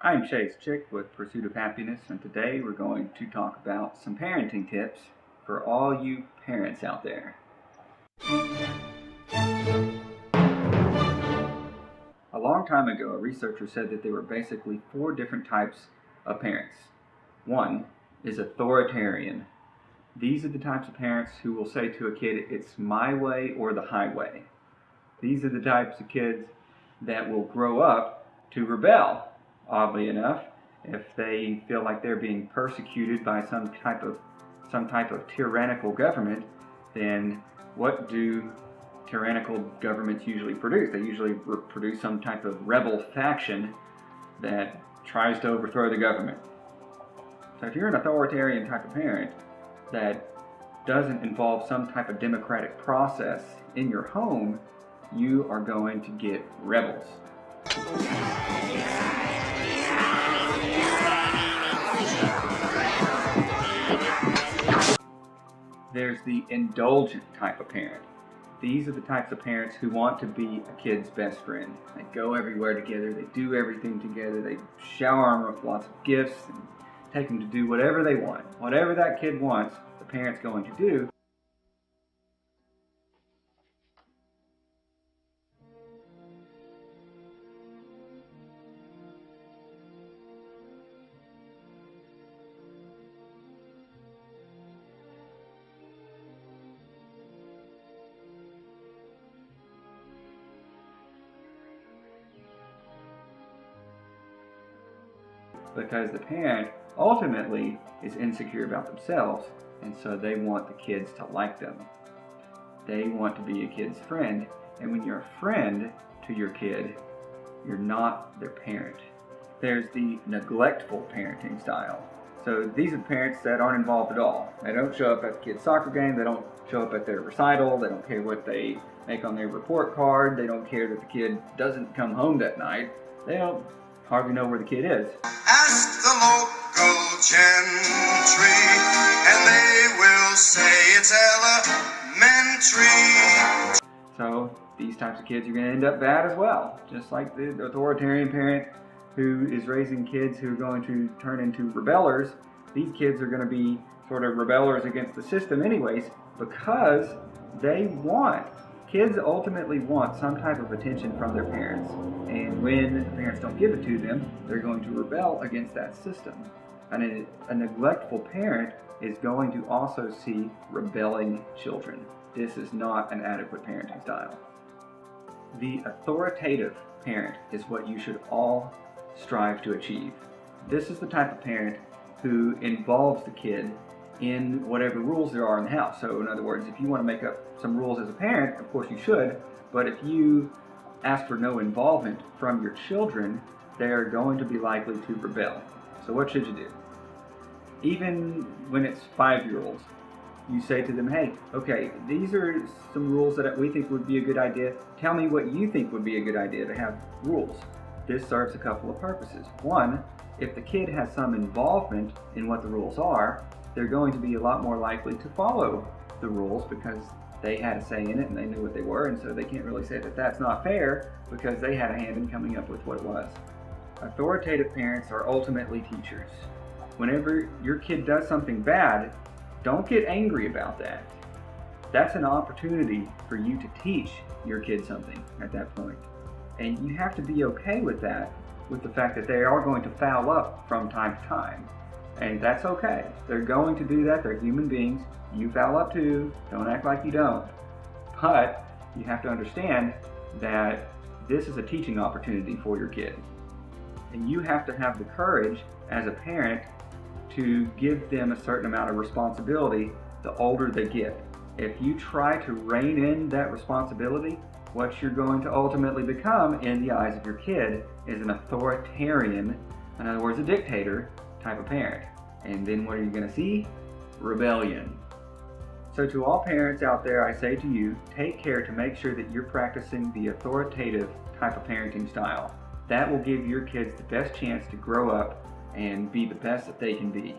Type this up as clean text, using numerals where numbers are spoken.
I'm Chase Chick with Pursuit of Happiness, and today we're going to talk about some parenting tips for all you parents out there. A long time ago, a researcher said that there were basically 4 different types of parents. One is authoritarian. These are the types of parents who will say to a kid, "It's my way or the highway." These are the types of kids that will grow up to rebel, oddly enough, if they feel like they're being persecuted by some type of tyrannical government. Then what do tyrannical governments usually produce? They usually produce some type of rebel faction that tries to overthrow the government. So if you're an authoritarian type of parent that doesn't involve some type of democratic process in your home, you are going to get rebels. There's the indulgent type of parent. These are the types of parents who want to be a kid's best friend. They go everywhere together, they do everything together, they shower them with lots of gifts and take them to do whatever they want. Whatever that kid wants, the parent's going to do. Because the parent ultimately is insecure about themselves, and so they want the kids to like them. They want to be a kid's friend, and when you're a friend to your kid, you're not their parent. There's the neglectful parenting style. So these are parents that aren't involved at all. They don't show up at the kid's soccer game, they don't show up at their recital, they don't care what they make on their report card, they don't care that the kid doesn't come home that night, they don't hardly know where the kid is. Ask the local gentry, and they will say it's elementary. So these types of kids are going to end up bad as well. Just like the authoritarian parent who is raising kids who are going to turn into rebellers, these kids are going to be sort of rebellers against the system anyways, because kids ultimately want some type of attention from their parents. And when the parents don't give it to them, they're going to rebel against that system. And a neglectful parent is going to also see rebelling children. This is not an adequate parenting style. The authoritative parent is what you should all strive to achieve. This is the type of parent who involves the kid in whatever rules there are in the house. So in other words, if you want to make up some rules as a parent, of course you should, but if you ask for no involvement from your children, they are going to be likely to rebel. So what should you do? Even when it's 5-year-olds, you say to them, "Hey, okay, these are some rules that we think would be a good idea. Tell me what you think would be a good idea to have rules." This serves a couple of purposes. One, if the kid has some involvement in what the rules are, they're going to be a lot more likely to follow the rules because they had a say in it and they knew what they were, and so they can't really say that that's not fair because they had a hand in coming up with what it was. Authoritative parents are ultimately teachers. Whenever your kid does something bad, don't get angry about that. That's an opportunity for you to teach your kid something at that point. And you have to be okay with that, with the fact that they are going to foul up from time to time. And that's okay. They're going to do that. They're human beings. You foul up too. Don't act like you don't. But you have to understand that this is a teaching opportunity for your kid. And you have to have the courage as a parent to give them a certain amount of responsibility the older they get. If you try to rein in that responsibility, what you're going to ultimately become in the eyes of your kid is an authoritarian, in other words, a dictator type of parent. And then what are you going to see? Rebellion. So to all parents out there, I say to you, take care to make sure that you're practicing the authoritative type of parenting style. That will give your kids the best chance to grow up and be the best that they can be.